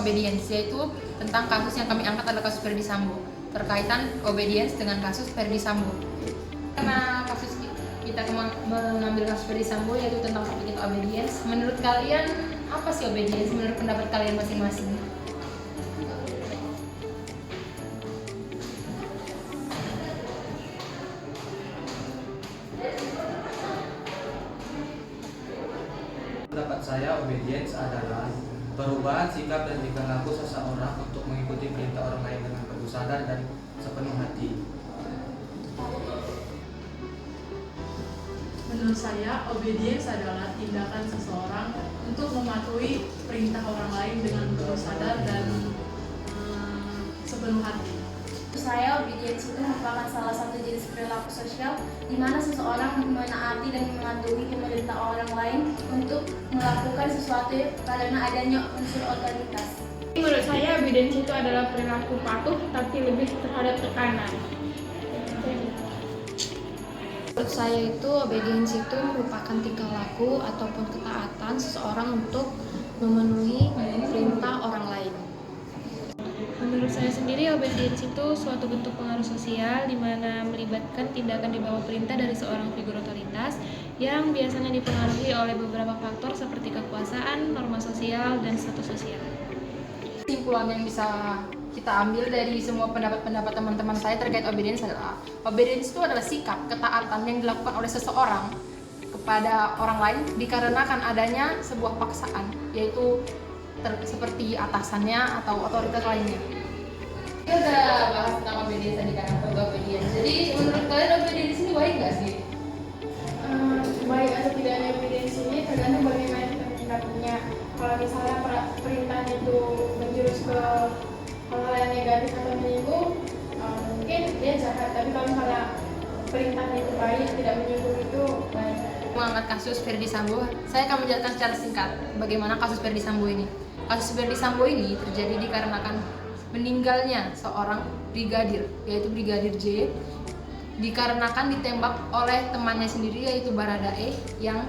obedience, yaitu tentang kasus yang kami angkat adalah kasus Ferdy Sambo, terkaitan obedience dengan kasus Ferdy Sambo. Karena kasus kita mengambil kasus Ferdy Sambo yaitu tentang topik itu obedience. Menurut kalian apa sih obedience? Menurut pendapat kalian masing-masing? Pendapat saya, obedience adalah perubahan sikap dan tingkah laku seseorang untuk mengikuti perintah orang lain dengan penuh sadar dan sepenuh hati. Menurut saya, obedience adalah tindakan seseorang untuk mematuhi perintah orang lain dengan penuh sadar dan sepenuh hati. Menurut saya, obedience itu merupakan salah satu jenis perilaku sosial di mana seseorang menaati dan mematuhi pemerintah orang lain untuk melakukan sesuatu karena adanya unsur otoritas. Menurut saya, obedience itu adalah perilaku patuh tapi lebih terhadap tekanan. Menurut saya itu obedience itu merupakan tingkah laku ataupun ketaatan seseorang untuk memenuhi perintah orang lain. Menurut saya sendiri, obedience itu suatu bentuk pengaruh sosial di mana melibatkan tindakan di bawah perintah dari seorang figur otoritas yang biasanya dipengaruhi oleh beberapa faktor seperti kekuasaan, norma sosial, dan status sosial. Kesimpulan yang bisa kita ambil dari semua pendapat-pendapat teman-teman saya terkait obedience adalah obedience itu adalah sikap ketaatan yang dilakukan oleh seseorang kepada orang lain dikarenakan adanya sebuah paksaan, yaitu seperti atasannya atau otoritas lainnya. Kita udah bahas tentang obedience tadi kan, obedience. Jadi menurut kalian obedience ini baik nggak sih? Baik atau tidaknya obedience ini tergantung bagaimana kita menyikapinya. Kalau misalnya perintah itu menjurus ke hal-hal yang negatif atau menyinggung, mungkin dia jahat. Tapi kalau misalnya perintahnya itu baik, tidak menyinggung, itu baik. Mengangkat kasus Ferdy Sambo, saya akan menjelaskan secara singkat bagaimana kasus Ferdy Sambo ini. Kasus Ferdy Sambo ini terjadi dikarenakan meninggalnya seorang brigadir, yaitu Brigadir J, dikarenakan ditembak oleh temannya sendiri yaitu Baradae yang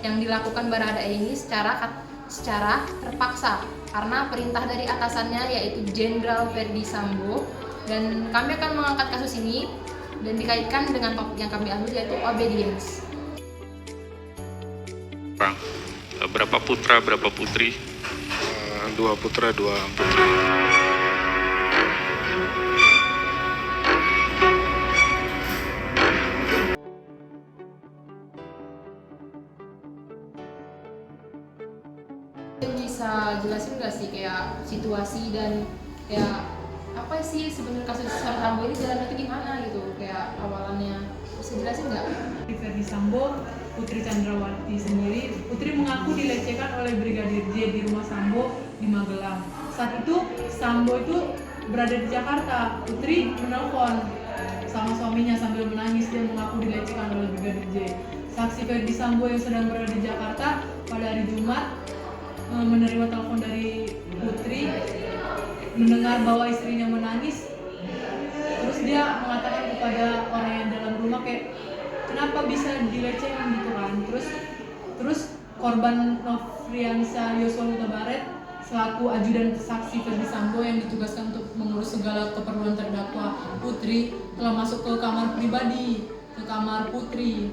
dilakukan Baradae ini secara terpaksa karena perintah dari atasannya yaitu Jenderal Ferdy Sambo. Dan kami akan mengangkat kasus ini dan dikaitkan dengan topik yang kami ambil yaitu obedience. Berapa putra, berapa putri? 2 putra, 2 putri. Bisa jelasin nggak sih kayak situasi dan kayak apa sih sebenarnya kasus Sambo ini jalan itu gimana gitu, kayak awalannya bisa jelasin nggak? Ferdy Sambo, Putri Chandrawati sendiri, Putri mengaku dilecehkan oleh Brigadir J di rumah Sambo di Magelang. Saat itu Sambo itu berada di Jakarta. Putri menelpon sama suaminya sambil menangis, dia mengaku dilecehkan oleh Brigadir J. Saksi Ferdy Sambo yang sedang berada di Jakarta pada hari Jumat menerima telepon dari Putri, mendengar bahwa istrinya menangis, terus dia mengatakan kepada orang yang dalam rumah kayak, kenapa bisa dilecehkan gitu kan. Terus korban Nofriansyah Yosua Huta Barat selaku ajudan saksi Ferdy Sambo yang ditugaskan untuk mengurus segala keperluan terdakwa Putri telah masuk ke kamar pribadi, ke kamar Putri,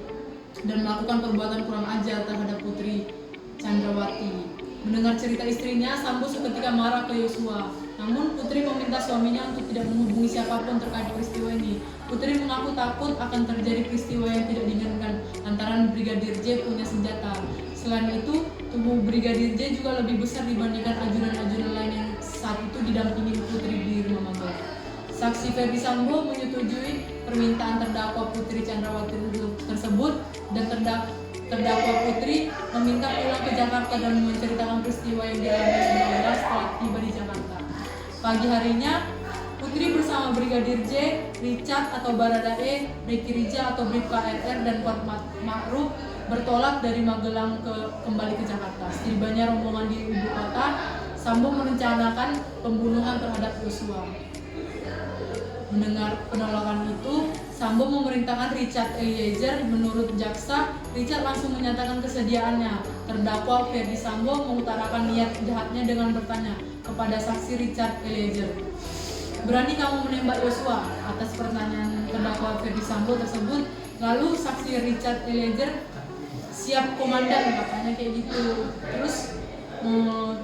dan melakukan perbuatan kurang ajar terhadap Putri Chandrawati. Mendengar cerita istrinya, Sambo seketika marah ke Yosua. Namun Putri meminta suaminya untuk tidak menghubungi siapapun terkait peristiwa ini. Putri mengaku takut akan terjadi peristiwa yang tidak diinginkan lantaran Brigadir J punya senjata. Selain itu, tubuh Brigadir J juga lebih besar dibandingkan ajudan-ajudan lain yang saat itu didampingi Putri di rumah Magelang. Saksi Ferdy Sambo menyetujui permintaan terdakwa Putri Chandrawati tersebut dan terdakwa Putri meminta pulang ke Jakarta dan menceritakan peristiwa yang dialami di Magelang setelah tiba di Jakarta. Pagi harinya, Putri bersama Brigadir J, Richard atau Baradae, Ricky Rija atau Bribka RR, dan Kuat Ma'ruf bertolak dari Magelang kembali ke Jakarta. Setibanya rombongan di ibu kota, Sambo merencanakan pembunuhan terhadap Yosua. Mendengar penolakan itu, Sambo memerintahkan Richard Eliezer. Menurut jaksa, Richard langsung menyatakan kesediaannya. Terdakwa Ferdy Sambo mengutarakan niat jahatnya dengan bertanya, kepada saksi Richard Eliezer, "Berani kamu menembak Yosua?" Atas pertanyaan terdakwa Ferdi Sambo tersebut, lalu saksi Richard Eliezer, "Siap komandan," katanya kayak gitu. Terus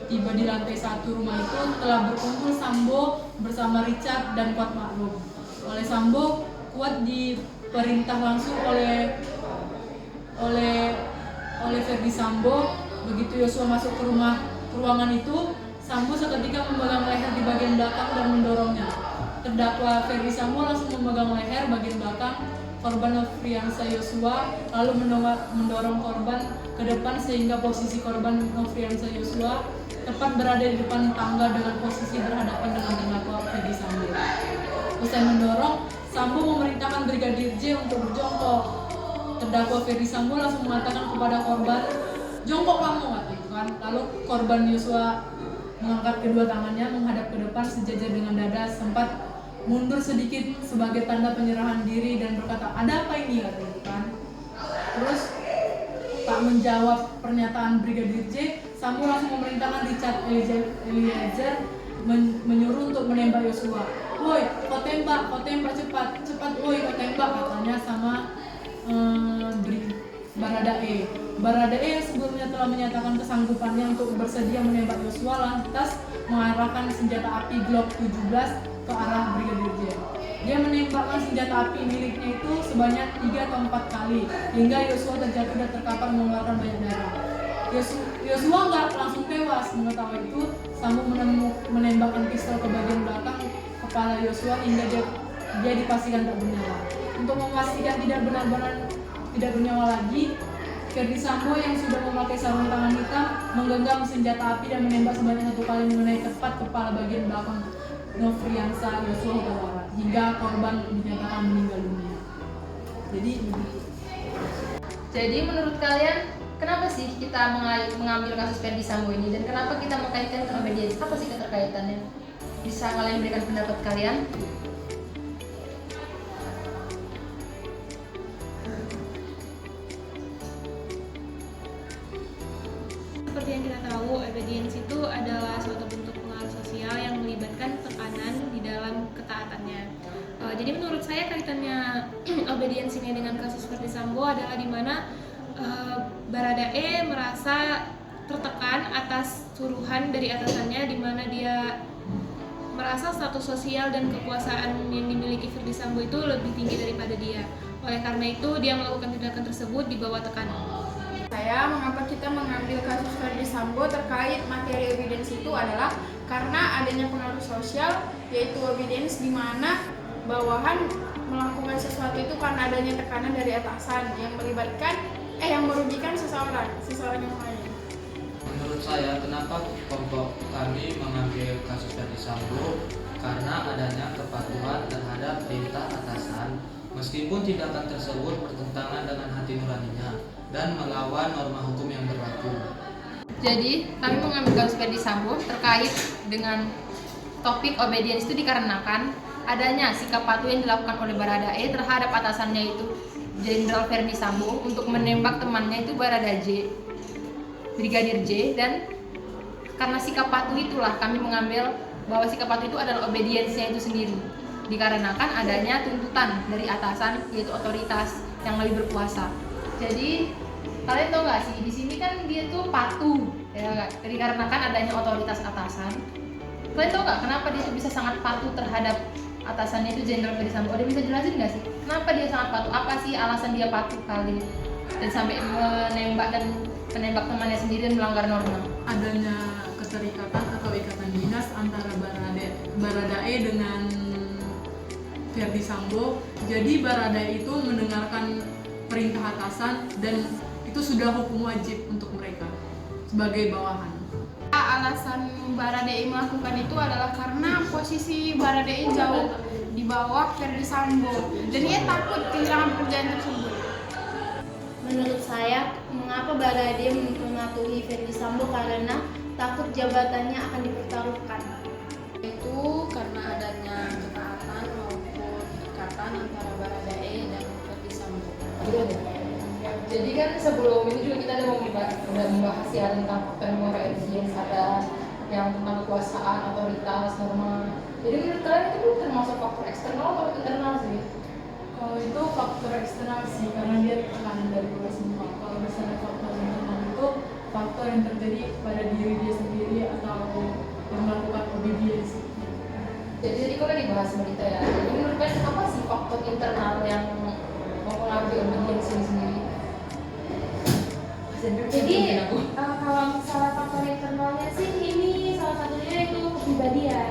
tiba di lantai 1 rumah itu telah berkumpul Sambo bersama Richard dan Kuat Maklum. Oleh Sambo, Kuat diperintah langsung oleh Ferdi Sambo. Begitu Yosua masuk ke ruangan itu, Sambo seketika memegang leher di bagian belakang dan mendorongnya. Terdakwa Ferdi Sambo langsung memegang leher bagian belakang korban Nofriansa Yosua, lalu mendorong korban ke depan sehingga posisi korban Nofriansa Yosua tepat berada di depan tangga dengan posisi berhadapan dengan terdakwa Ferdi Sambo. Usai mendorong, Sambo memerintahkan Brigadir J untuk berjongkok. Terdakwa Ferdi Sambo langsung mengatakan kepada korban, "Jongkok kamu," gitu kan. Lalu korban Yosua mengangkat kedua tangannya menghadap ke depan sejajar dengan dada, sempat mundur sedikit sebagai tanda penyerahan diri dan berkata, "Ada apa ini?" gitu kan. Terus tak menjawab pernyataan Brigadir J, Sambo langsung memerintahkan Richard Eliezer menyuruh untuk menembak Yosua. "Woi, kau tembak cepat, woi kau tembak," katanya sama Baradae. Baradae yang sebelumnya telah menyatakan kesanggupannya untuk bersedia menembak Yosua lantas mengarahkan senjata api Glock 17 ke arah Brigadir J. Dia menembakkan senjata api miliknya itu sebanyak 3 atau 4 kali hingga Yosua terjatuh dan terkapar mengeluarkan banyak darah. Yosua nggak langsung tewas. Mengetahui itu, Sambo menembakkan pistol ke bagian belakang kepala Yosua hingga dia dipastikan tak bernyawa. Untuk memastikan tidak bernyawa lagi, Ferdi Sambo yang sudah memakai sarung tangan hitam menggenggam senjata api dan menembak sebanyak 1 kali mengenai tepat kepala bagian belakang Nofriansa Yosua Huta Barat hingga korban dinyatakan meninggal dunia. Jadi menurut kalian kenapa sih kita mengambil kasus Ferdi Sambo ini dan kenapa kita mengkaitkan ke obedience? Apa sih keterkaitannya? Bisa kalian berikan pendapat kalian? Seperti yang kita tahu, obedience itu adalah suatu bentuk pengaruh sosial yang melibatkan tekanan di dalam ketaatannya. Jadi menurut saya kaitannya obedience ini dengan kasus Ferdi Sambo adalah di mana Baradae merasa tertekan atas suruhan dari atasannya, di mana dia merasa status sosial dan kekuasaan yang dimiliki Ferdi Sambo itu lebih tinggi daripada dia. Oleh karena itu, dia melakukan tindakan tersebut di bawah tekanan. Mengapa kita mengambil kasus Ferdi Sambo terkait materi obedience itu adalah karena adanya pengaruh sosial, yaitu obedience di mana bawahan melakukan sesuatu itu karena adanya tekanan dari atasan yang merugikan seseorang yang lain. Menurut saya, kenapa kelompok kami mengambil kasus Ferdi Sambo? Karena adanya kepatuhan terhadap perintah atasan, meskipun tindakan tersebut bertentangan dengan hati nuraninya dan melawan norma hukum yang berlaku. Jadi, kami mengambil kasus Ferdi Sambo terkait dengan topik obedience itu dikarenakan adanya sikap patuh yang dilakukan oleh Baradae terhadap atasannya itu Jenderal Ferdi Sambo untuk menembak temannya itu Brigadir J, dan karena sikap patuh itulah kami mengambil bahwa sikap patuh itu adalah obedience-nya itu sendiri, dikarenakan adanya tuntutan dari atasan yaitu otoritas yang lebih berkuasa. Jadi kalian tahu nggak sih, di sini kan dia tuh patuh ya, dikarenakan adanya otoritas atasan. Kalian tahu nggak kenapa dia tuh bisa sangat patuh terhadap atasannya itu Jenderal Ferdi Sambo? Ada bisa jelasin nggak sih kenapa dia sangat patuh? Apa sih alasan dia patuh kali dan sampai menembak temannya sendiri dan melanggar norma? Adanya keterikatan atau ikatan dinas antara Baradae dengan Ferdi Sambo. Jadi Baradae itu mendengarkan perintah atasan dan itu sudah hukum wajib untuk mereka sebagai bawahan. Alasan Baradae melakukan itu adalah karena posisi Baradae jauh di bawah Ferdi Sambo dan dia takut kehilangan pekerjaan tersebut. Menurut saya, mengapa Baradae mematuhi Ferdi Sambo karena takut jabatannya akan dipertaruhkan. Itu karena adanya ketaatan maupun ikatan antara Baradae dan Ferdi Sambo. Jadi kan sebelum ini juga kita udah membahas ya tentang faktor moral obedience, ada yang tentang kekuasaan, otoritas, norma. Jadi menurut kalian itu termasuk faktor eksternal atau internal sih? Kalau itu faktor eksternal sih, karena dia tekanan dari luar semua. Kalau misalnya faktor internal itu faktor yang terjadi pada diri dia sendiri atau yang melakukan obedience. Jadi tadi kau tadi bahas berita ya. Jadi menurut kalian apa sih faktor internal yang mempengaruhi obedience ini sendiri? Jadi kalau misalnya faktor internalnya sih ini salah satunya itu kepribadian.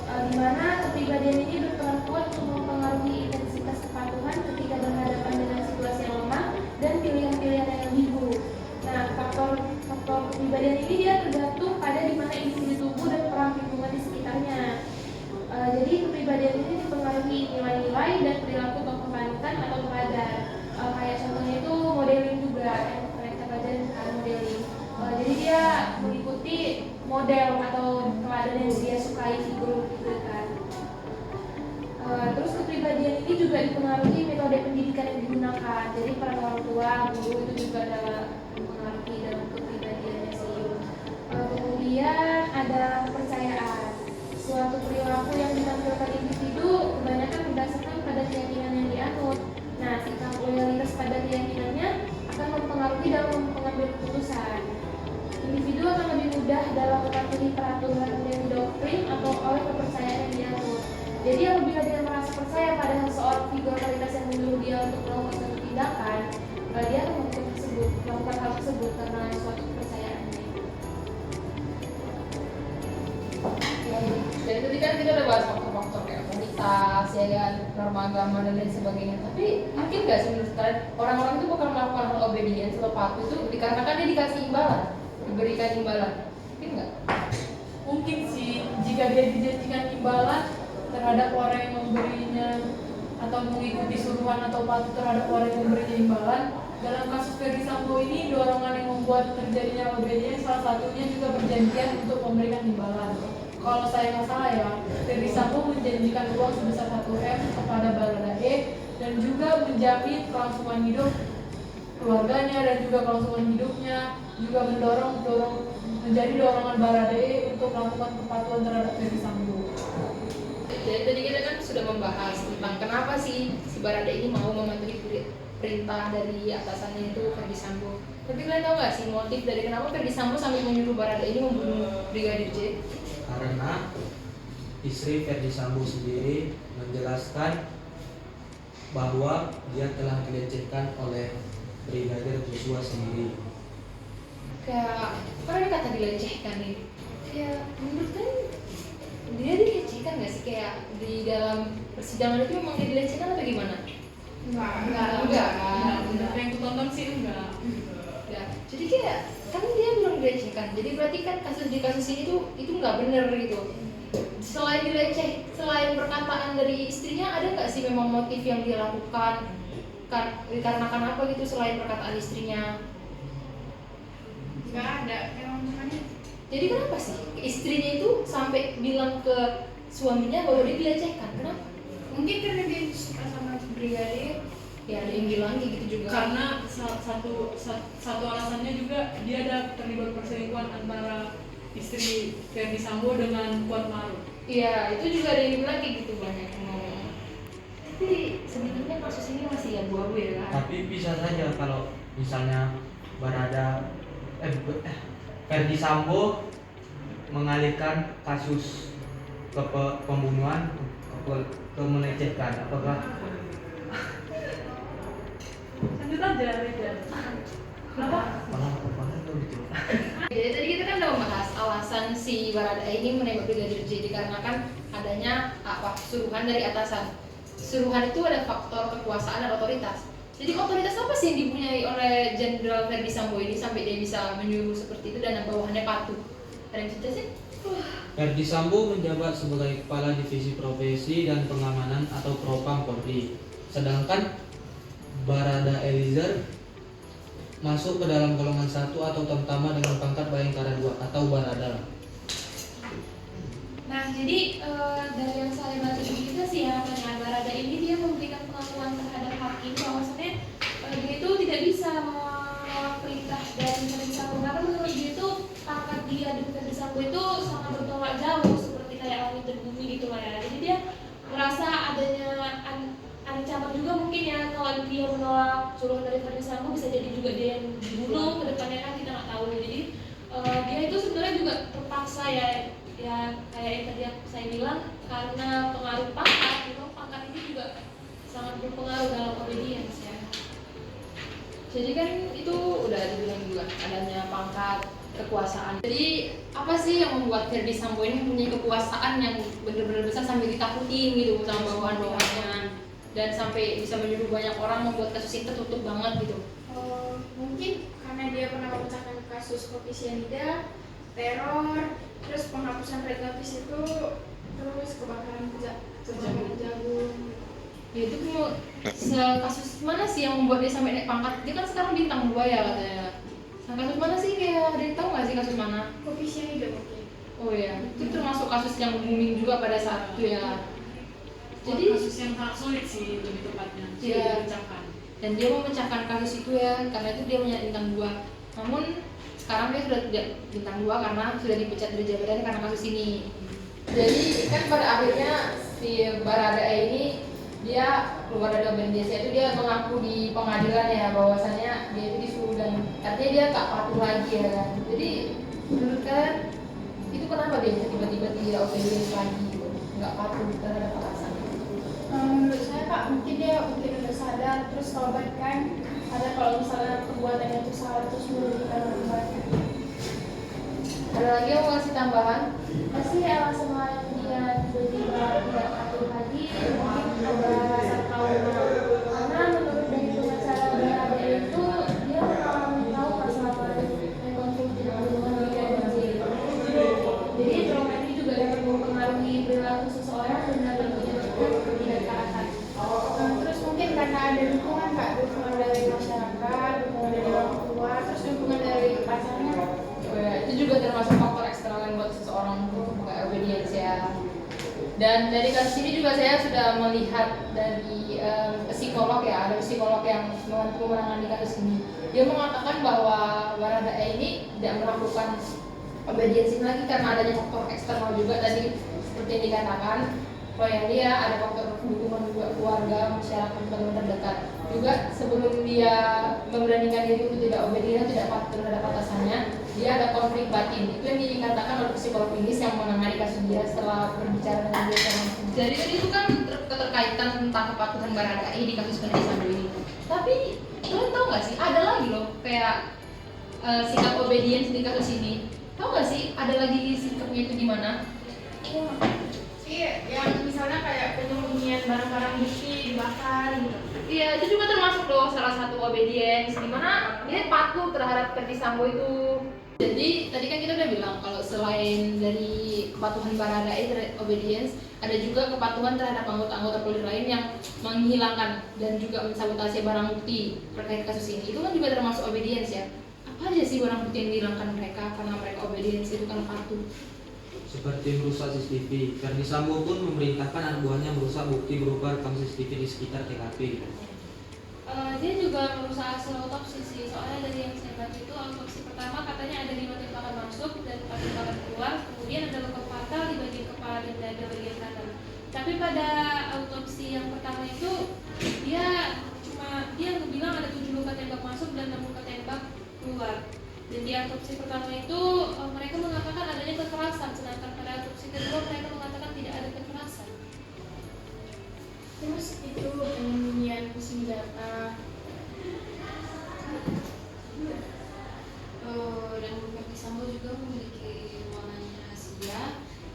Di mana kepribadian ini berperan kuat untuk mempengaruhi intensitas kepatuhan ketika berhadapan dengan situasi yang lemah dan pilihan-pilihan yang ambigu. Nah, faktor kepribadian ini dia tergantung pada di mana individu tumbuh dan peran lingkungan di sekitarnya. Jadi kepribadian ini dipengaruhi nilai-nilai dan perilaku tokoh panutan atau teladan. Kayak contohnya itu modeling juga, yang mereka pelajarin modeling. Jadi dia mengikuti model atau teladan yang dia sukai, figur gitu kan. Terus kepribadian ini juga dipengaruhi metode pendidikan yang digunakan. Jadi peran orang tua, guru itu juga adalah mempengaruhi dalam kepribadiannya sih. Kemudian ada kepercayaan. Suatu perilaku yang ditampilkan individu kebanyakan berdasarkan pada keyakinan yang dianut. Nah, sikap loyalitas pada keyakinannya akan mempengaruhi dalam mengambil keputusan. Individu akan lebih mudah dalam mematuhi peraturan dan doktrin atau oleh kepercayaan yang dianut. Jadi apabila dia merasa percaya pada seorang figur otoritas yang menyuruh dia untuk melakukan suatu tindakan, dia akan melakukan hal tersebut karena suatu kepercayaannya. Jadi tadi kan kita udah bahas faktor-faktor kayak otoritas, ya kan, norma agama dan lain sebagainya. Tapi mungkin nggak sih menurut kalian orang-orang itu bakal melakukan hal obedience atau patuh itu dikarenakan dia dikasih imbalan, diberikan imbalan? Mungkin nggak? Mungkin sih, jika dia dijanjikan imbalan terhadap orang yang memberinya atau mengikuti suruhan atau patuh terhadap orang yang memberinya imbalan. Dalam kasus Ferdy Sambo ini, dorongan yang membuat terjadinya obedience salah satunya juga perjanjian untuk memberikan imbalan. Kalau saya nggak salah ya, Ferdy Sambo menjanjikan uang sebesar 1M kepada Baradae dan juga menjamin kelangsungan hidup keluarganya dan juga kelangsungan hidupnya, juga menjadi dorongan Baradae untuk melakukan kepatuhan terhadap Ferdy Sambo. Jadi tadi kita kan sudah membahas tentang kenapa sih si Baradae ini mau mematuhi perintah dari atasannya itu Ferdy Sambo. Tapi kalian tahu nggak sih motif dari kenapa Ferdy Sambo sampai menyuruh Baradae ini membunuh Brigadir J? Karena istri Ferdy Sambo sendiri menjelaskan bahwa dia telah dilecehkan oleh Brigadir Joshua sendiri. Kayak apa ada kata dilecehkan nih? Kayak menurut kan dia dilecehkan nggak sih, kayak di dalam persidangan itu memang dia dilecehkan atau gimana? Enggak kan? Yang kutonton sih enggak. Ya, jadi kayak kan dia belum dilecehkan, jadi berarti kan di kasus ini tuh itu nggak bener gitu. Selain selain perkataan dari istrinya, ada nggak sih memang motif yang dia lakukan dikarenakan apa gitu selain perkataan istrinya? Nggak ada, emang makanya. Jadi kenapa sih istrinya itu sampai bilang ke suaminya bahwa dia dilecehkan? Kenapa? Mungkin karena dia suka sama Brigadir. Ya ada yang bilang kayak gitu juga. Karena satu alasannya juga dia ada terlibat perselingkuhan antara istri Ferdy Sambo dengan Kuat Maruf. Iya, itu juga ada yang bilang kayak gitu banyak yang ngomong. Tapi sebenarnya kasus ini masih abu-abu ya kan? Tapi bisa saja kalau misalnya Ferdy Sambo mengalihkan kasus ke pembunuhan ke melecehkan, apakah Lanjut aja, Reza. Kenapa? Jadi tadi kita kan udah membahas alasan si Baradae ini menembak Brigadir J dikarenakan adanya suruhan dari atasan. Suruhan itu ada faktor kekuasaan dan otoritas. Jadi otoritas apa sih yang dipunyai oleh Jenderal Ferdy Sambo ini sampai dia bisa menyuruh seperti itu dan bawahannya patuh? Ada yang cerita sih? Ferdy Sambo menjabat sebagai Kepala Divisi Profesi dan Pengamanan atau Propam Polri. Sedangkan Barada Eliezer masuk ke dalam golongan 1 atau tamtama dengan pangkat Bayangkara 2 atau Barada. Nah, jadi dari yang saya baca juga sih ya, pernyataan Barada ini dia memberikan pengakuan terhadap hakim bahwasannya dia itu tidak bisa menolak perintah dari Ferdy Sambo karena menurut dia itu pangkat dia dan Ferdy Sambo itu sangat merasa adanya ancaman juga mungkin ya, kalau dia menolak suruhan dari Verdi Sambo bisa jadi juga dia yang dibunuh ke depannya, kan kita nggak tahu. Jadi dia itu sebenarnya juga terpaksa ya kayak yang tadi saya bilang, karena pengaruh pangkat. Memang pangkat ini juga sangat berpengaruh dalam obedience ya. Jadi kan itu udah dibilang juga adanya pangkat, kekuasaan. Jadi apa sih yang membuat Verdi Sambo ini punya kekuasaan yang benar-benar besar sampai ditakutin gitu sama bawahan-bawahannya, dan sampai bisa menyuruh banyak orang membuat kasus ini tertutup banget gitu? Mungkin karena dia pernah memecahkan kasus kopi sianida, teror, terus penghapusan red notice itu, terus kebakaran jagung. Ya itu kasus mana sih yang membuat dia sampai naik pangkat? Dia kan sekarang bintang 2 ya katanya. Nah, kasus mana sih, kayak ada yang tahu nggak sih kasus mana? Kopi sianida mungkin. Oh ya, itu termasuk kasus yang booming juga pada saat itu ya. Jadi kasus yang sangat sulit sih lebih tepatnya. Iya. Dipecahkan. Dan dia memecahkan kasus itu ya, karena itu dia punya bintang 2. Namun sekarang dia sudah tidak bintang 2 karena sudah dipecat dari jabatannya karena kasus ini. Jadi kan pada akhirnya si Baradae ini dia keluar dari obedience, itu dia mengaku di pengadilan ya bahwasannya dia itu disuruh, dan artinya dia tak patuh lagi ya kan. Jadi menurut kalian itu kenapa dia bisa tiba-tiba tidak obedience lagi gitu, nggak patuh terhadap atasan? Menurut saya Kak, mungkin dia udah sadar, terus taubat kan. Ada kalau misalnya perbuatannya itu salah, terus merugikan orang banyak. Ada lagi yang mau kasih tambahan? Pasti alasan lain dia tiba-tiba tidak patuh lagi mungkin ada rasa trauma, karena menurut dari pengacara Baradae itu dia mengalami tahu masalah yang konflik dengan hubungan Brigadir J. Jadi trauma ini juga dapat mempengaruhi perilaku seseorang dan dapat menyebabkan ketidaktaatan. Terus mungkin karena ada dukungan Kak, dukungan dari masyarakat, dukungan dari orang tua, terus dukungan dari pacarnya. Itu juga termasuk faktor eksternal yang buat seseorang untuk buka obedience ya. Dan dari kasus ini juga saya sudah melihat dari psikolog ya, ada psikolog yang membantu menangani kasus ini. Dia mengatakan bahwa Baradae ini tidak melakukan obedience ini lagi karena adanya faktor eksternal juga tadi seperti yang dikatakan. Kalau yang dia ada faktor dukungan juga keluarga, masyarakat, teman-teman terdekat. Juga sebelum dia memberanikan diri untuk tidak obedient, tidak patuh terhadap atasannya, dia ada konflik batin. Itu yang dikatakan oleh psikolog klinis yang menangani kasus dia setelah berbicara dengan dia. Jadi itu kan keterkaitan tentang kepatuhan Baradae di kasus Verdi Sambo ini. Tapi kalian tahu nggak sih, ada lagi loh kayak sikap obedience di kasus ini. Tahu nggak sih ada lagi sikapnya itu gimana? Iya, yang misalnya kayak penyembunyian barang-barang bukti dibakar gitu. Iya, itu juga termasuk loh salah satu obedience, dimana dia patuh terhadap Verdi Sambo itu. Jadi tadi kan kita udah bilang kalau selain dari kepatuhan Baradae terhadap obedience, ada juga kepatuhan terhadap anggota-anggota polri lain yang menghilangkan dan juga mensabotase barang bukti terkait kasus ini. Itu kan juga termasuk obedience ya. Apa aja sih barang bukti yang dihilangkan mereka karena mereka obedience itu kan patuh? Seperti merusak CCTV, Verdi Sambo pun memerintahkan anak buahnya merusak bukti berupa rekam CCTV di sekitar TKP. Dia juga merusak hasil otopsi sih, soalnya dari yang saya baca itu autopsi pertama katanya ada 5 tembakan masuk dan 4 tembakan keluar, kemudian ada luka fatal di bagian kepala dan dada bagian kanan. Tapi pada autopsi yang pertama itu dia bilang ada 7 luka tembak masuk dan 6 luka tembak keluar. Dan di autopsi pertama itu mereka mengatakan adanya kekerasan, sedangkan pada autopsi kedua mereka mengatakan tidak ada kekerasan. Terus itu penyembunyian senjata. Dan Verdi Sambo juga memiliki ruangan rahasia,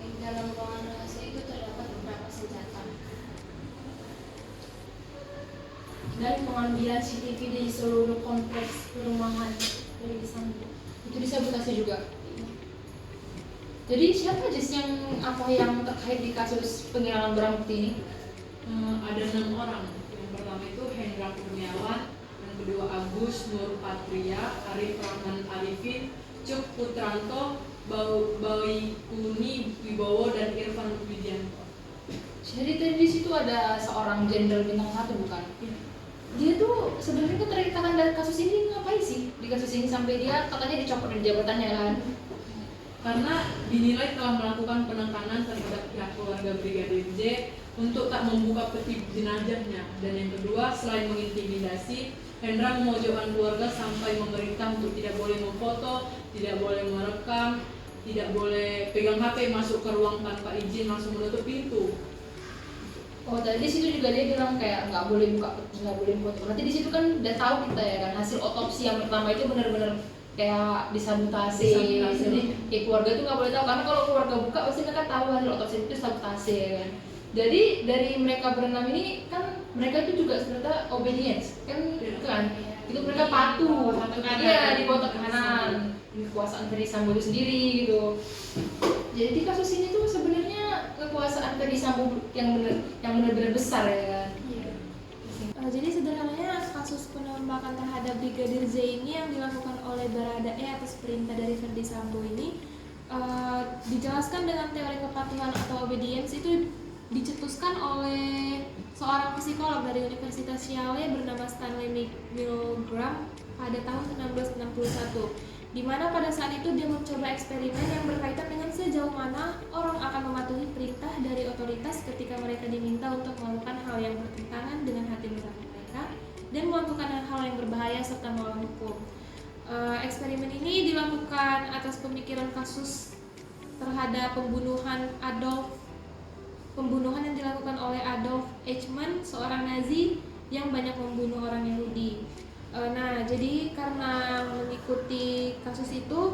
yang di dalam ruangan rahasia itu terdapat beberapa senjata. Dan pengambilan CCTV di seluruh kompleks perumahan Verdi Sambo Itu disabotase juga. Jadi siapa aja sih yang terkait di kasus penghilangan barang bukti ini? Ada 6 orang. Yang pertama itu Hendra Kurniawan, yang kedua Agus Nur Patria, Arif Rahman Arifin, Cuk Putranto, Bawi Kuni Wibowo, dan Irfan Widianto. Jadi tadi di situ ada seorang jenderal bintang 1 bukan? Dia tuh sebenarnya tuh terkaitan dari kasus ini ngapain sih di kasus ini sampai dia katanya dicopot dari jabatannya kan? Karena dinilai telah melakukan penekanan terhadap pihak keluarga Brigadir J, untuk tak membuka peti jenazahnya. Dan yang kedua, selain mengintimidasi, Hendra memojokkan keluarga sampai memerintah untuk tidak boleh memfoto, tidak boleh merekam, tidak boleh pegang HP masuk ke ruang tanpa izin, langsung menutup pintu. Oh, tadi di situ juga dia bilang kayak nggak boleh buka peti, nggak boleh foto. Nanti di situ kan udah tahu kita ya kan hasil otopsi yang pertama itu benar-benar kayak disabotase. Jadi ya keluarga itu nggak boleh tahu, karena kalau keluarga buka pasti mereka tahu hasil otopsi itu sabotase ya kan. Jadi dari mereka berenam ini kan mereka itu juga sebenarnya obedience kan itu mereka patuh, iya di bawah tekanan kekuasaan Ferdy Sambo itu sendiri gitu. Jadi di kasus ini tuh sebenarnya kekuasaan Ferdy Sambo yang benar-benar besar ya kan. Jadi sederhananya kasus penembakan terhadap Brigadir Z ini yang dilakukan oleh Baradae atas perintah dari Ferdy Sambo ini dijelaskan dengan teori kepatuhan atau obedience itu dicetuskan oleh seorang psikolog dari Universitas Yale bernama Stanley Milgram pada tahun 1961, di mana pada saat itu dia mencoba eksperimen yang berkaitan dengan sejauh mana orang akan mematuhi perintah dari otoritas ketika mereka diminta untuk melakukan hal yang bertentangan dengan hati nurani mereka dan melakukan hal yang berbahaya serta melawan hukum. Eksperimen ini dilakukan atas pemikiran kasus terhadap pembunuhan yang dilakukan oleh Adolf Eichmann, seorang Nazi yang banyak membunuh orang Yahudi. Nah, jadi karena mengikuti kasus itu,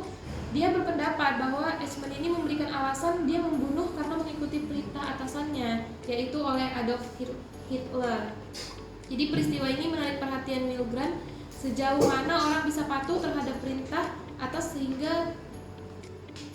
dia berpendapat bahwa Eichmann ini memberikan alasan dia membunuh karena mengikuti perintah atasannya, yaitu oleh Adolf Hitler. Jadi peristiwa ini menarik perhatian Milgram sejauh mana orang bisa patuh terhadap perintah atas sehingga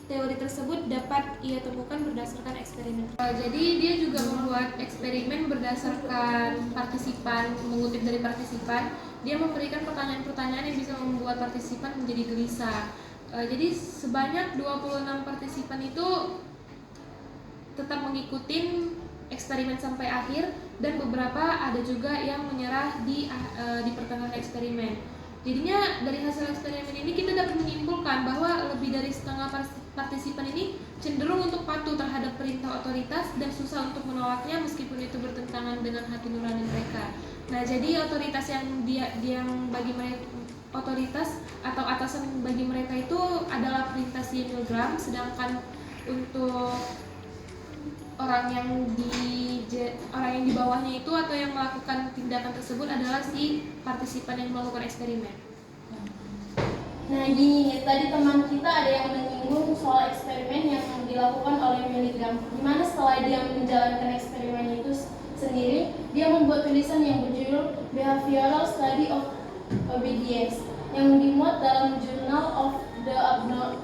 teori tersebut dapat ia temukan berdasarkan eksperimen. Jadi dia juga membuat eksperimen berdasarkan partisipan, mengutip dari partisipan. Dia memberikan pertanyaan-pertanyaan yang bisa membuat partisipan menjadi gelisah. Jadi sebanyak 26 partisipan itu tetap mengikuti eksperimen sampai akhir dan beberapa ada juga yang menyerah di pertengahan eksperimen. Jadinya dari hasil eksperimen ini kita dapat menyimpulkan bahwa lebih dari setengah partisipan ini cenderung untuk patuh terhadap perintah otoritas dan susah untuk menolaknya meskipun itu bertentangan dengan hati nurani mereka. Nah, jadi otoritas yang bagi mereka otoritas atau atasan bagi mereka itu adalah perintah si Milgram, sedangkan untuk orang yang di bawahnya itu atau yang melakukan tindakan tersebut adalah si partisipan yang melakukan eksperimen. Nah gini, tadi teman kita ada yang menyinggung soal eksperimen yang dilakukan oleh Milgram, dimana setelah dia menjalankan eksperimen itu sendiri, dia membuat tulisan yang berjudul Behavioral Study of Obedience yang dimuat dalam Journal of the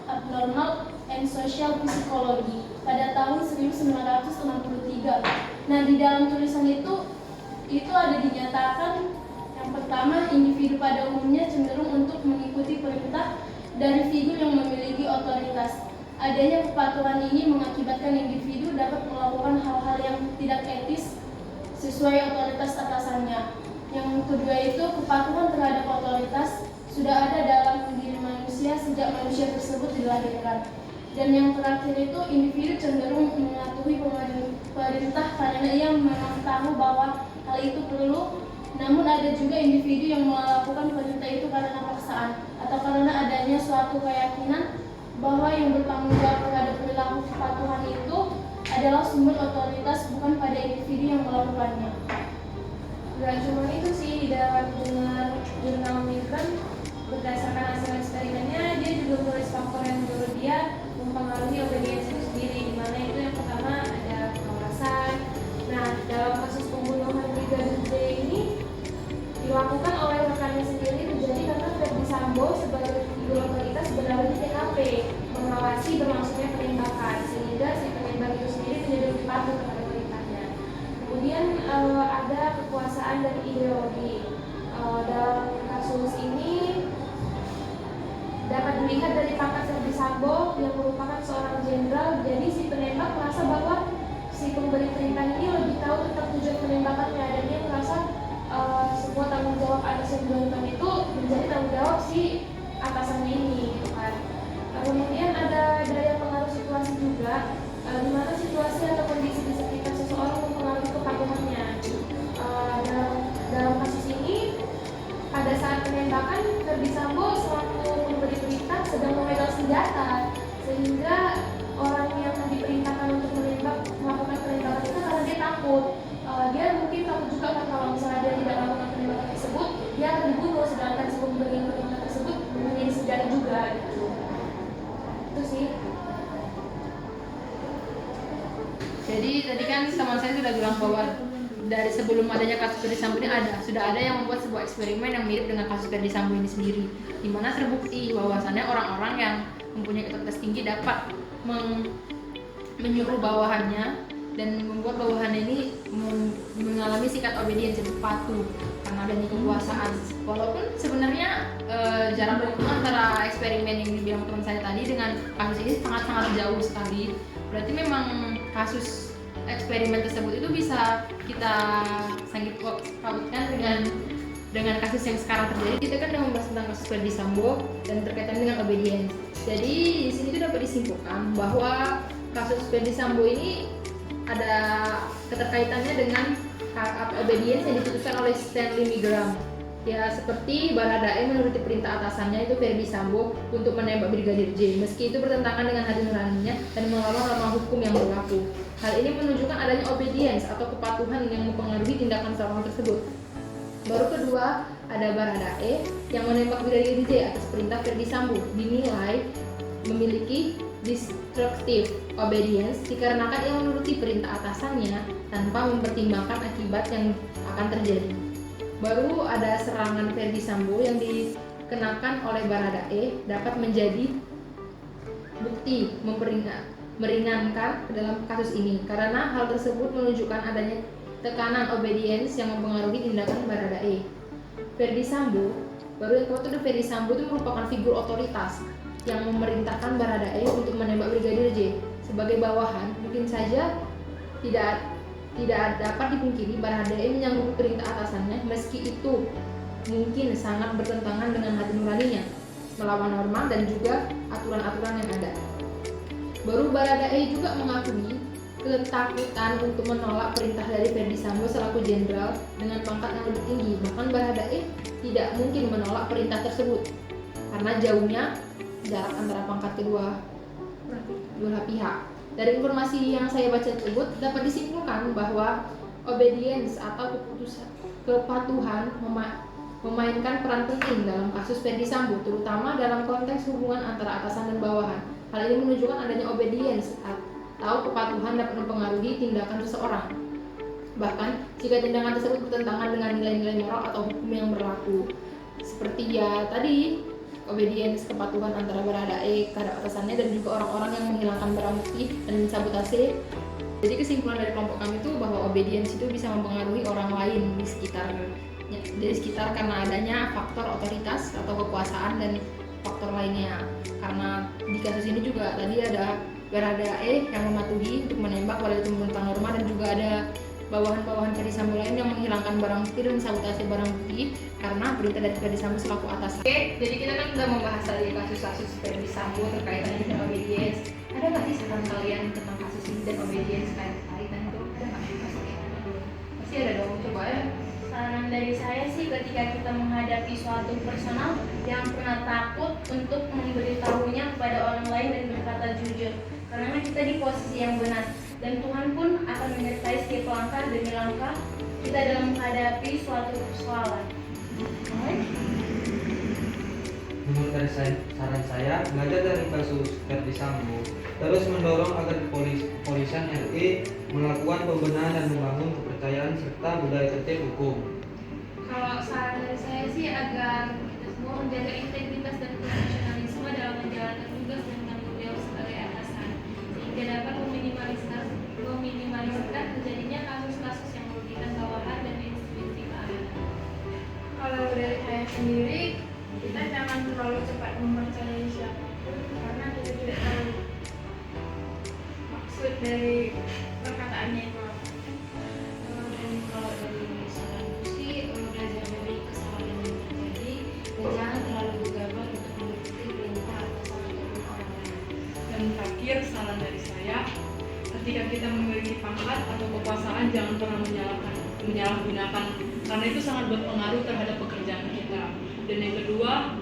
Abnormal and Social Psychology pada tahun 1963. Nah, di dalam tulisan itu ada dinyatakan yang pertama, individu pada umumnya cenderung untuk mengikuti perintah dari figur yang memiliki otoritas. Adanya kepatuhan ini mengakibatkan individu dapat melakukan hal-hal yang tidak etis sesuai otoritas atasannya. Yang kedua itu, kepatuhan terhadap otoritas sudah ada dalam diri manusia sejak manusia tersebut dilahirkan. Dan yang terakhir itu, individu cenderung mematuhi perintah karena ia memang tahu bahwa hal itu perlu. Namun ada juga individu yang melakukan perintah itu karena paksaan atau karena adanya suatu keyakinan bahwa yang bertanggung jawab terhadap perilaku kepatuhan itu adalah sumber otoritas, bukan pada individu yang melakukannya. Gak cuma itu sih, di dalam jurnal Milgram berdasarkan hasil eksperimennya dia juga menulis faktor yang menurut dia mempengaruhi obedience itu sendiri, di mana itu yang pertama ada pengawasan. Nah, dalam kasus pembunuhan Brigadir J ini dilakukan oleh rekannya sendiri terjadi karena Ferdy Sambo sebagai figur otoritas berada di TKP mengawasi berlangsungnya penembakan sehingga si penembak itu sendiri menjadi lebih patuh terhadap perintahnya. Kemudian ada kekuasaan dan ideologi. Dalam kasus ini dapat dilihat dari pangkat Ferdy Sambo yang merupakan seorang jenderal. Jadi si penembak merasa bahwa si pemberi perintah ini lebih tahu tentang tujuan penembakannya dan dia merasa sebuah tanggung jawab atas yang dilakukan itu menjadi tanggung jawab si atasannya ini, gitu kan. Kemudian ada daya pengaruh situasi juga, di mana situasi atau kondisi di sekitar seseorang mempengaruhi senjata, sehingga orang yang diperintahkan untuk menembak melakukan penembakan itu karena dia takut. Dia mungkin takut juga kan kalau misalnya dia tidak melakukan penembakan tersebut, dia akan dibunuh, sedangkan sebelum berikan perintah tersebut menjadi sejarah juga gitu. Itu sih. Jadi tadi kan teman saya sudah bilang bahwa dari sebelum adanya kasus Ferdy Sambo ini sudah ada yang membuat sebuah eksperimen yang mirip dengan kasus Ferdy Sambo ini sendiri, di mana terbukti bahwasannya orang-orang yang mempunyai otoritas tinggi dapat menyuruh bawahannya dan membuat bawahannya ini mengalami sikap obedience atau patuh karena adanya kekuasaan. Walaupun sebenarnya jarak waktu antara eksperimen yang dibilang teman saya tadi dengan kasus ini sangat-sangat jauh sekali. Berarti memang kasus eksperimen tersebut itu bisa kita sangkut pautkan dengan kasus yang sekarang terjadi. Kita kan sudah membahas tentang kasus Ferdy Sambo dan berkaitan dengan obedience. Jadi di sini tuh dapat disimpulkan bahwa kasus Ferdy Sambo ini ada keterkaitannya dengan obedience yang diputuskan oleh Stanley Milgram. Ya seperti Baradae menuruti perintah atasannya itu Ferdy Sambo untuk menembak Brigadir J, meski itu bertentangan dengan hati nuraninya dan melawan norma hukum yang berlaku. Hal ini menunjukkan adanya obedience atau kepatuhan yang mempengaruhi tindakan seorang tersebut. Baru kedua, ada Baradae yang menembak Brigadir J atas perintah Ferdy Sambo dinilai memiliki destructive obedience dikarenakan ia menuruti perintah atasannya tanpa mempertimbangkan akibat yang akan terjadi. Baru ada serangan Ferdy Sambo yang dikenakan oleh Baradae dapat menjadi bukti meringankan dalam kasus ini karena hal tersebut menunjukkan adanya tekanan obedience yang mempengaruhi tindakan Baradae. Ferdy Sambo, baru yang kedua itu Ferdy Sambo itu merupakan figur otoritas yang memerintahkan Baradae untuk menembak Brigadir J. Sebagai bawahan, mungkin saja tidak dapat dipungkiri Baradae menyanggupi perintah atasannya meski itu mungkin sangat bertentangan dengan hati nuraninya, melawan norma dan juga aturan-aturan yang ada. Baru Baradae juga mengakui ketakutan untuk menolak perintah dari Ferdy Sambo selaku jenderal dengan pangkat yang lebih tinggi. Bahkan Baradae tidak mungkin menolak perintah tersebut karena jauhnya jarak antara pangkat kedua belah pihak. Dari informasi yang saya baca tersebut dapat disimpulkan bahwa obedience atau kepatuhan memainkan peran penting dalam kasus Ferdy Sambo, terutama dalam konteks hubungan antara atasan dan bawahan. Hal ini menunjukkan adanya obedience atau kepatuhan dapat mempengaruhi tindakan seseorang. Bahkan jika tindakan tersebut bertentangan dengan nilai-nilai moral atau hukum yang berlaku. Seperti ya tadi, obedience, kepatuhan antara Baradae terhadap atasannya dan juga orang-orang yang menghilangkan barang bukti dan mensabotase. Jadi kesimpulan dari kelompok kami itu bahwa obedience itu bisa mempengaruhi orang lain di sekitar karena adanya faktor otoritas atau kekuasaan dan faktor lainnya. Karena di kasus ini juga tadi ada Baradae yang mematuhi untuk menembak pada itu tentang norma dan juga ada bawahan-bawahan Ferdy Sambo lain yang menghilangkan barang bukti dan sabotase barang bukti karena perintah dari Ferdy Sambo selaku atas. Oke, jadi kita kan sudah membahas tadi kasus-kasus Ferdy Sambo terkaitan dengan obedience. Ada nggak sih saran kalian tentang kasus ini dan obedience kaitan itu? Ada nggak sih? Pasti ada dong, coba ya. Saran dari saya sih ketika kita menghadapi suatu personal yang pernah takut untuk memberitahunya kepada orang lain dan berkata jujur, karena kita di posisi yang benar dan Tuhan pun akan menyertai setiap langkah demi langkah kita dalam menghadapi suatu persoalan. Menurut dari saran saya, belajar dari kasus Ferdy Sambo, terus mendorong agar kepolisian RI melakukan pembenahan dan membangun kepercayaan serta budaya tertib hukum. Kalau saran dari saya sih agar kita semua menjaga integritas dan profesionalisme dalam menjalankan tugas dan tanggung jawab sebagai atasan, sehingga dapat meminimalisir terjadinya kasus-kasus yang merugikan bawahan dan institusi keamanan. Kalau dari saya sendiri, kita jangan terlalu cepat mempercayai siapapun karena kita tidak tahu maksud dari perkataannya itu apa. Dan kalau dari saranku sih belajar dari kesalahan yang terjadi dan jangan terlalu gegabah untuk mengikuti perintah atasan ataupun orang lain. Dan terakhir saran dari saya, ketika kita memiliki pangkat atau kekuasaan jangan pernah menyalahgunakan karena itu sangat berpengaruh terhadap pekerjaan kita. Dan yang kedua,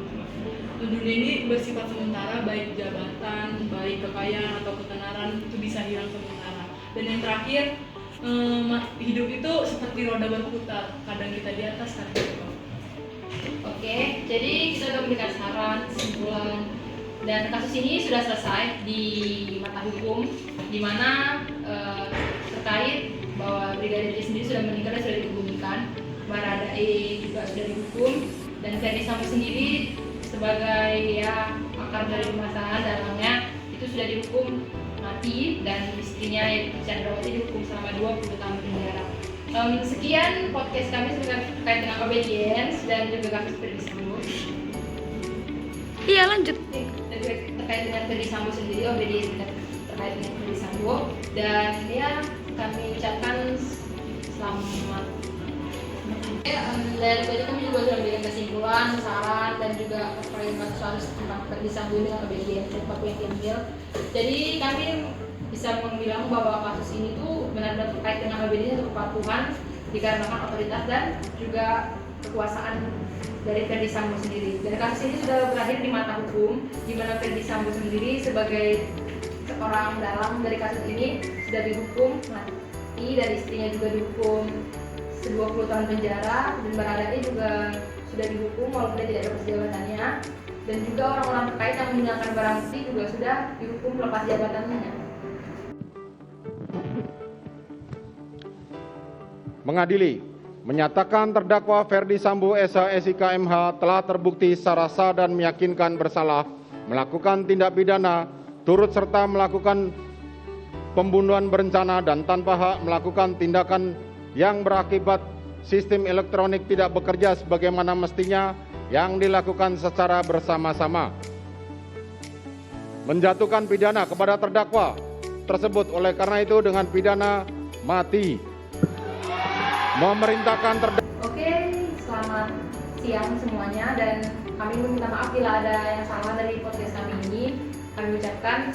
dunia ini bersifat sementara, baik jabatan, baik kekayaan atau ketenaran itu bisa hilang sementara. Dan yang terakhir, hidup itu seperti roda berputar, kadang kita di atas, kadang di bawah. Oke, jadi kita sudah memberikan saran, kesimpulan, dan kasus ini sudah selesai di mata hukum, di mana terkait bahwa Brigadir J sendiri sudah meninggal dan sudah dikebumikan, Baradae juga sudah dihukum, dan Ferdi Sambo sendiri sebagai ya akar dari permasalahan dalangnya itu sudah dihukum mati, dan istrinya yaitu Chandrawati dihukum selama 20 tahun penjara. Sekian podcast kami terkait dengan obedience dan juga kasus Ferdi Sambo. Iya, lanjut. Terkait dengan Ferdi Sambo sendiri, obedience terkait dengan Ferdi Sambo, dan ya kami ucapkan selamat. Dan tadi kami juga sudah memberikan kesimpulan, saran, dan juga perkembangan soal tentang Ferdi Sambo dengan obedience dan Papua yang diambil. Jadi kami bisa bilang bahwa kasus ini tuh benar-benar terkait dengan obedience atau kepatuhan dikarenakan otoritas dan juga kekuasaan dari Ferdi Sambo sendiri. Dan kasus ini sudah berakhir di mata hukum, di mana Ferdi Sambo sendiri sebagai seorang dalang dari kasus ini sudah dihukum mati, dan istrinya juga dihukum 20 tahun penjara, dan Baradae juga sudah dihukum walaupun dia tidak lepas jabatannya, dan juga orang-orang terkait yang menggunakan barang bukti juga sudah dihukum lepas jabatannya. Mengadili, menyatakan terdakwa Ferdi Sambo SH SIK MH telah terbukti secara sah dan meyakinkan bersalah melakukan tindak pidana turut serta melakukan pembunuhan berencana dan tanpa hak melakukan tindakan yang berakibat sistem elektronik tidak bekerja sebagaimana mestinya yang dilakukan secara bersama-sama. Menjatuhkan pidana kepada terdakwa tersebut oleh karena itu dengan pidana mati. Memerintahkan terdakwa. Oke, selamat siang semuanya, dan kami meminta maaf bila ada yang salah dari podcast kami ini. Kami ucapkan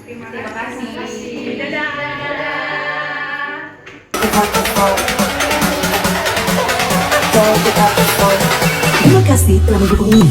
terima kasih. Dadah. Terima kasih telah mendukung ini.